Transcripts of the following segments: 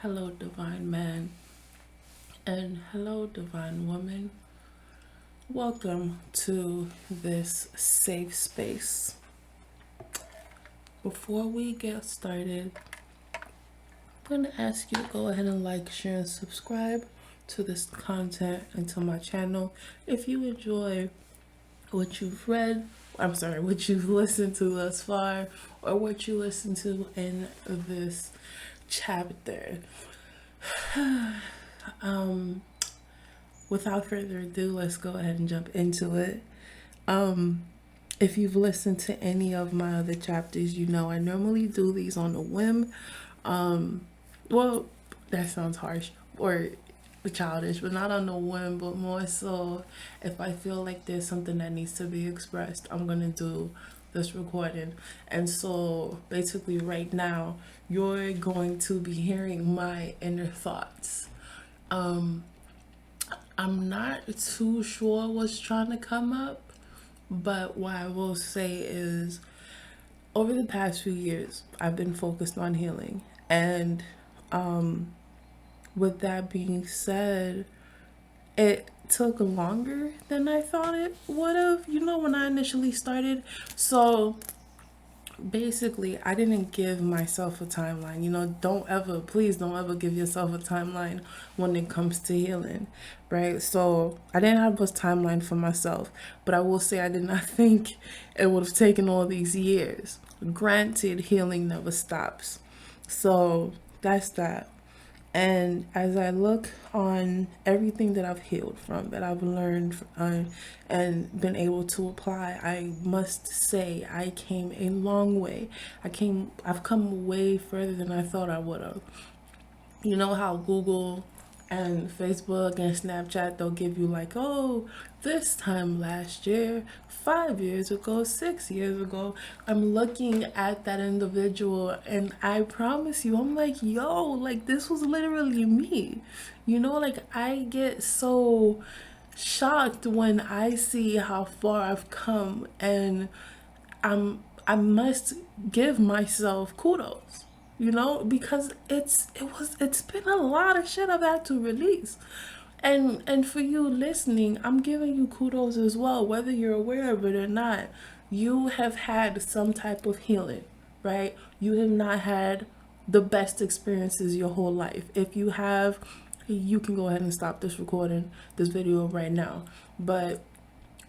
Hello, divine man, and hello, divine woman. Welcome to this safe space. Before we get started, I'm going to ask you to go ahead and like, share, and subscribe to this content and to my channel. If you enjoy what you've read, what you've listened to thus far, or what you listened to in this chapter. Without further ado, let's go ahead and jump into it. If you've listened to any of my other chapters, you know I normally do these on a whim. Well, that sounds harsh or childish, but not on a whim, but more so if I feel like there's something that needs to be expressed, I'm gonna do this recording. And so basically right now you're going to be hearing my inner thoughts. I'm not too sure what's trying to come up, but what I will say is over the past few years, I've been focused on healing. And with that being said, it took longer than I thought it would have, when I initially started. So basically, I didn't give myself a timeline. Please don't ever give yourself a timeline when it comes to healing, right? So I didn't have a timeline for myself, but I will say I did not think it would have taken all these years. Granted, healing never stops. So that's that. And as I look on everything that I've healed from, that I've learned and been able to apply, I must say I came a long way. I've come way further than I thought I would have. You know how Google and Facebook and Snapchat, they'll give you like, oh, this time last year, 5 years ago, 6 years ago. I'm looking at that individual and I promise you, I'm like, yo, like this was literally me. Like I get so shocked when I see how far I've come, and I must give myself kudos, because it's been a lot of shit I've had to release. And for you listening, I'm giving you kudos as well, whether you're aware of it or not. You have had some type of healing, right? You have not had the best experiences your whole life. If you have, you can go ahead and stop this video right now. But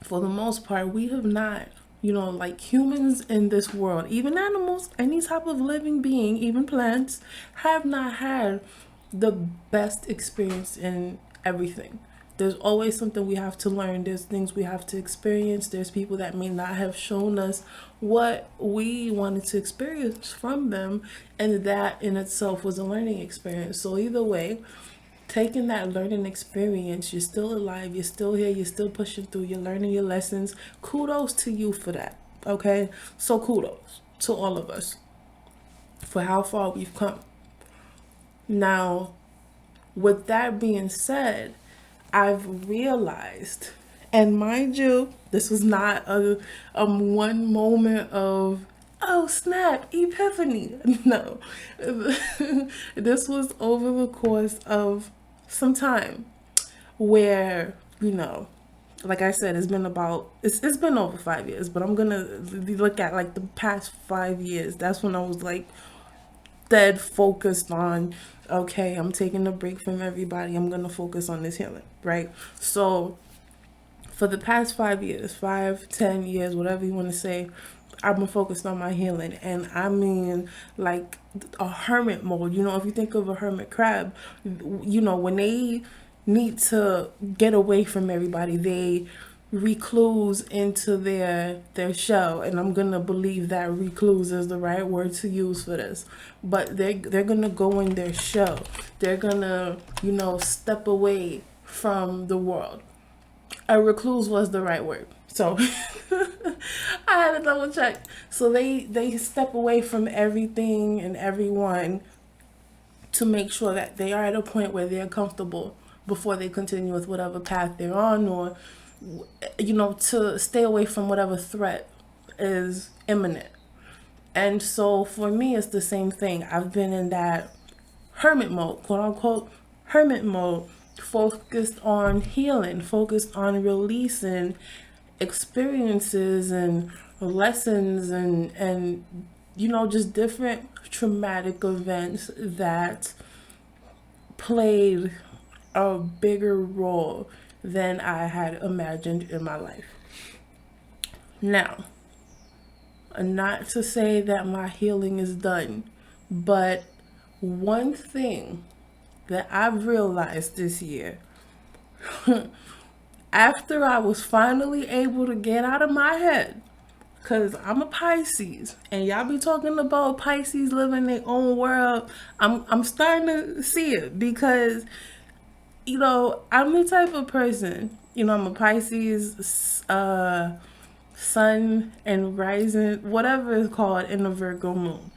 for the most part, we have not, like humans in this world, even animals, any type of living being, even plants, have not had the best experience in everything. There's always something we have to learn. There's things we have to experience. There's people that may not have shown us what we wanted to experience from them, and that in itself was a learning experience. So either way, taking that learning experience, you're still alive, you're still here, you're still pushing through, you're learning your lessons. Kudos to you for that. Okay? So kudos to all of us for how far we've come. Now, with that being said, I've realized, and mind you, this was not a one moment of, oh snap, epiphany. No, this was over the course of some time where, like I said, it's been over 5 years, but I'm gonna look at like the past 5 years. That's when I was like dead focused on, okay, I'm taking a break from everybody, I'm gonna focus on this healing, right? So for the past 5 years, 5, 10 years, whatever you want to say, I've been focused on my healing. And I mean like a hermit mode. If you think of a hermit crab, when they need to get away from everybody, they recluse into their shell. And I'm gonna believe that recluse is the right word to use for this. But they're gonna go in their shell. They're gonna step away from the world. A recluse was the right word, so I had to double check. So they step away from everything and everyone to make sure that they are at a point where they're comfortable before they continue with whatever path they're on, or to stay away from whatever threat is imminent. And so for me, it's the same thing. I've been in that hermit mode, quote unquote hermit mode, focused on healing, focused on releasing experiences and lessons and just different traumatic events that played a bigger role than I had imagined in my life. Now, not to say that my healing is done, but one thing that I've realized this year, after I was finally able to get out of my head, because I'm a Pisces, and y'all be talking about Pisces living their own world. I'm starting to see it because, I'm the type of person, I'm a Pisces, sun and rising, whatever it's called, in the Virgo moon.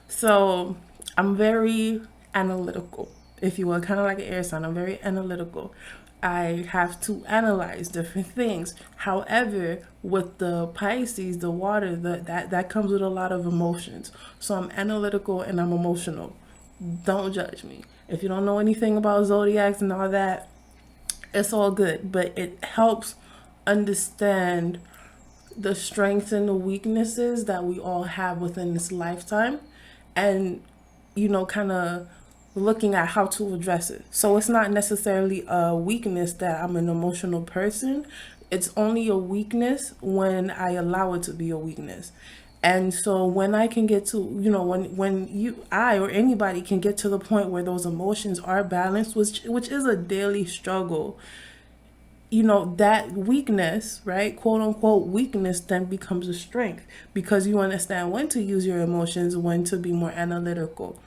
So I'm very analytical, if you will, kind of like an air sign. I'm very analytical. I have to analyze different things. However, with the Pisces, the water, that comes with a lot of emotions. So I'm analytical and I'm emotional. Don't judge me. If you don't know anything about zodiacs and all that, it's all good. But it helps understand the strengths and the weaknesses that we all have within this lifetime, and kind of looking at how to address it. So it's not necessarily a weakness that I'm an emotional person. It's only a weakness when I allow it to be a weakness. And so when I can get to, I or anybody can get to the point where those emotions are balanced, which is a daily struggle, that weakness, right, quote unquote weakness, then becomes a strength because you understand when to use your emotions, when to be more analytical.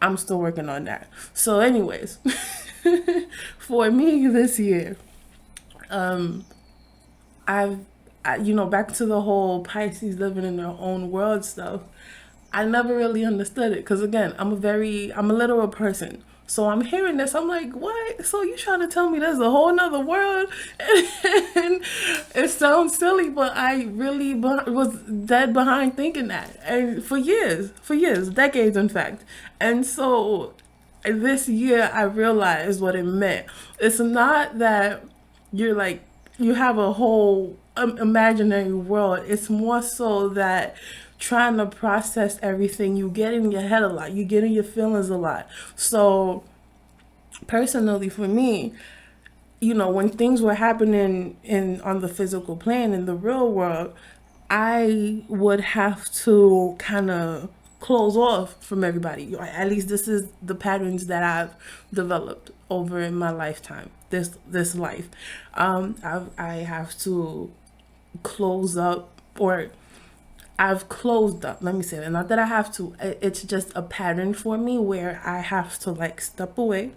I'm still working on that. So anyways, for me this year, I've, back to the whole Pisces living in their own world stuff. I never really understood it because, again, I'm a literal person. So I'm hearing this, I'm like, what? So you trying to tell me there's a whole nother world? And it sounds silly, but I really was dead behind thinking that. And for years, decades, in fact. And so this year I realized what it meant. It's not that you're like, you have a whole imaginary world. It's more so that trying to process everything, you get in your head a lot, you get in your feelings a lot. So personally for me, when things were happening on the physical plane in the real world, I would have to kind of close off from everybody. At least this is the patterns that I've developed over in my lifetime, this life. I have to close up, or I've closed up. Let me say that. Not that I have to. It's just a pattern for me where I have to like step away,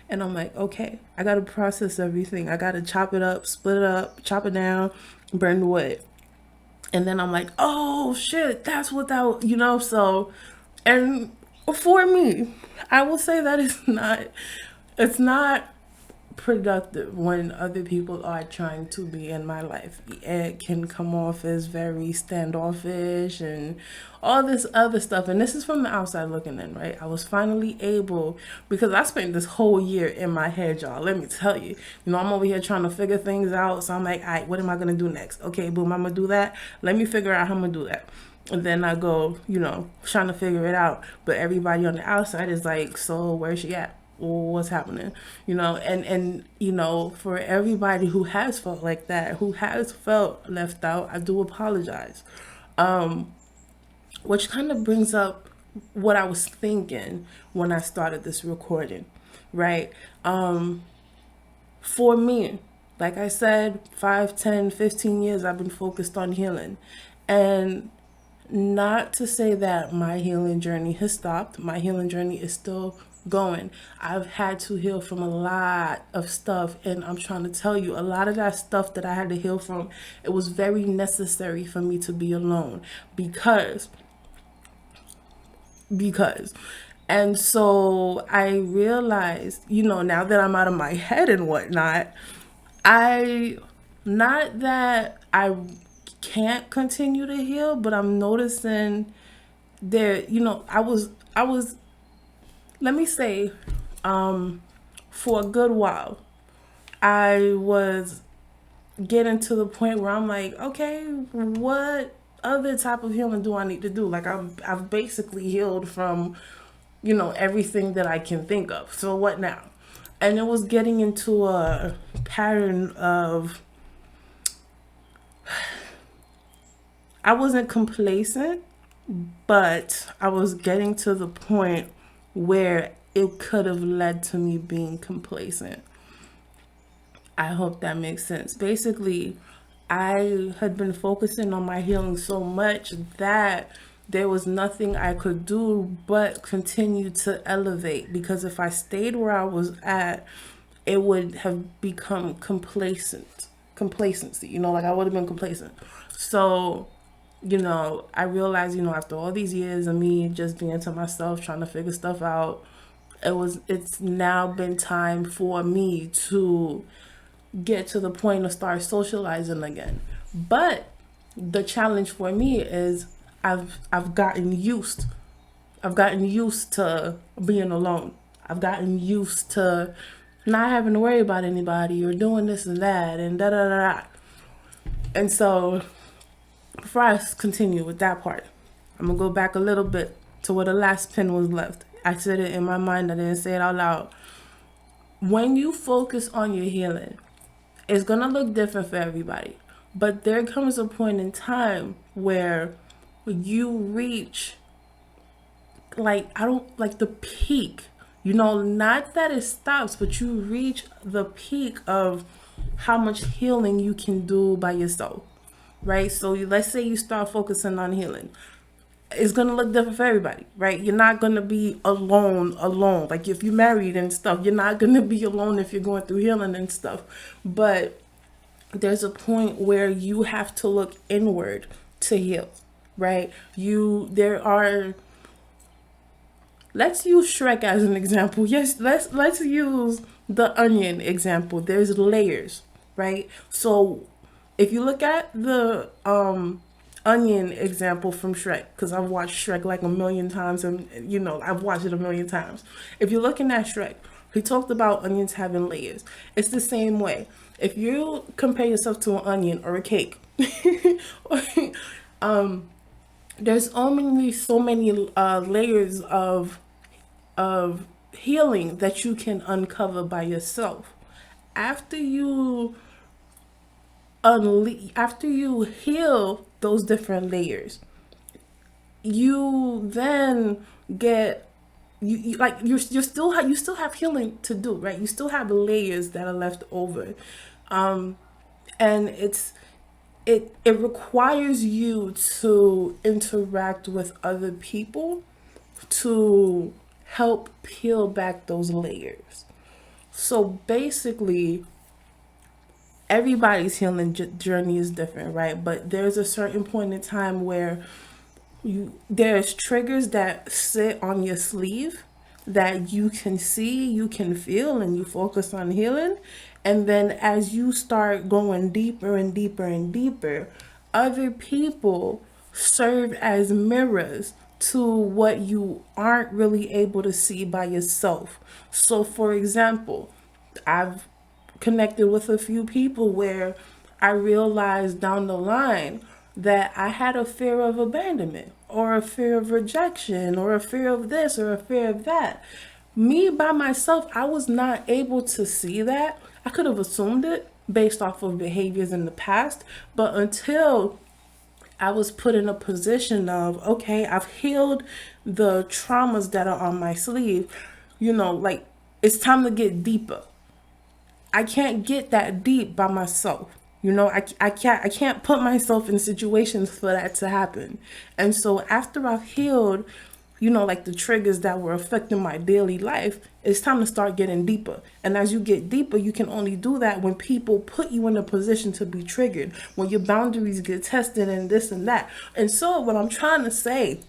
and I'm like, okay, I gotta process everything. I gotta chop it up, split it up, chop it down, burn the wood, and then I'm like, oh shit, that's what that. So, and for me, I will say that it's not productive when other people are trying to be in my life. It can come off as very standoffish and all this other stuff. And this is from the outside looking in, right? I was finally able, because I spent this whole year in my head, y'all. Let me tell you. I'm over here trying to figure things out. So I'm like, all right, what am I going to do next? Okay, boom, I'm going to do that. Let me figure out how I'm going to do that. And then I go, trying to figure it out. But everybody on the outside is like, so where's she at? What's happening, and for everybody who has felt like that, who has felt left out, I do apologize. Which kind of brings up what I was thinking when I started this recording, right? For me, like I said, 5, 10, 15 years I've been focused on healing. And not to say that my healing journey has stopped. My healing journey is still going. I've had to heal from a lot of stuff, and I'm trying to tell you, a lot of that stuff that I had to heal from, it was very necessary for me to be alone because and so I realized, now that I'm out of my head and whatnot, not that I can't continue to heal, but I'm noticing there, I was let me say, for a good while, I was getting to the point where I'm like, okay, what other type of healing do I need to do? Like I've basically healed from, everything that I can think of. So what now? And it was getting into a pattern of, I wasn't complacent, but I was getting to the point where it could have led to me being complacent. I hope that makes sense. Basically, I had been focusing on my healing so much that there was nothing I could do but continue to elevate, because if I stayed where I was at, it would have become complacency, like I would have been complacent. So, I realized, after all these years of me just being to myself, trying to figure stuff out, it's now been time for me to get to the point of start socializing again. But the challenge for me is I've gotten used. I've gotten used to being alone. I've gotten used to not having to worry about anybody or doing this and that and da da da da. And so before I continue with that part, I'm gonna go back a little bit to where the last pin was left. I said it in my mind, I didn't say it out loud. When you focus on your healing, it's gonna look different for everybody. But there comes a point in time where you reach, like, I don't like the peak, not that it stops, but you reach the peak of how much healing you can do by yourself, right? So let's say you start focusing on healing. It's gonna look different for everybody, right? You're not gonna be alone. Like if you're married and stuff, you're not gonna be alone if you're going through healing and stuff. But there's a point where you have to look inward to heal, right? Let's use Shrek as an example. Yes, let's use the onion example. There's layers, right? So if you look at the onion example from Shrek, because I've watched Shrek like a million times, and I've watched it a million times. If you're looking at Shrek, he talked about onions having layers. It's the same way. If you compare yourself to an onion or a cake, there's only so many layers of healing that you can uncover by yourself. After you after you heal those different layers, you then get you still have healing to do, right? You still have layers that are left over, and it requires you to interact with other people to help peel back those layers. So basically, everybody's healing journey is different, right? But there's a certain point in time where there's triggers that sit on your sleeve that you can see, you can feel, and you focus on healing. And then as you start going deeper and deeper and deeper, other people serve as mirrors to what you aren't really able to see by yourself. So for example, I've connected with a few people where I realized down the line that I had a fear of abandonment or a fear of rejection or a fear of this or a fear of that. Me by myself, I was not able to see that. I could have assumed it based off of behaviors in the past, but until I was put in a position of, okay, I've healed the traumas that are on my sleeve, like it's time to get deeper. I can't get that deep by myself. I can't put myself in situations for that to happen. And so after I've healed, like the triggers that were affecting my daily life, it's time to start getting deeper. And as you get deeper, you can only do that when people put you in a position to be triggered, when your boundaries get tested and this and that. And so what I'm trying to say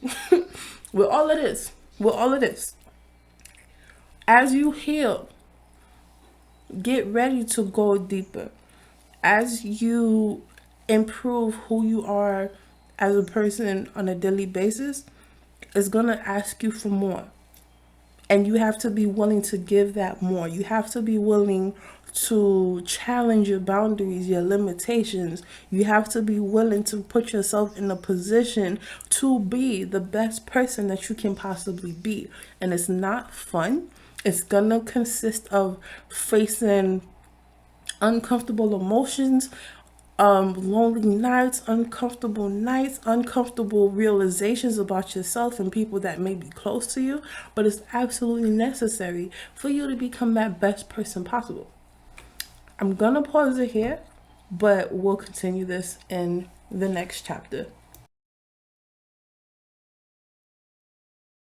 with all of this, as you heal, get ready to go deeper. As you improve who you are as a person on a daily basis, it's going to ask you for more. And you have to be willing to give that more. You have to be willing to challenge your boundaries, your limitations. You have to be willing to put yourself in a position to be the best person that you can possibly be. And it's not fun. It's gonna consist of facing uncomfortable emotions, lonely nights, uncomfortable realizations about yourself and people that may be close to you. But it's absolutely necessary for you to become that best person possible. I'm gonna pause it here, but we'll continue this in the next chapter.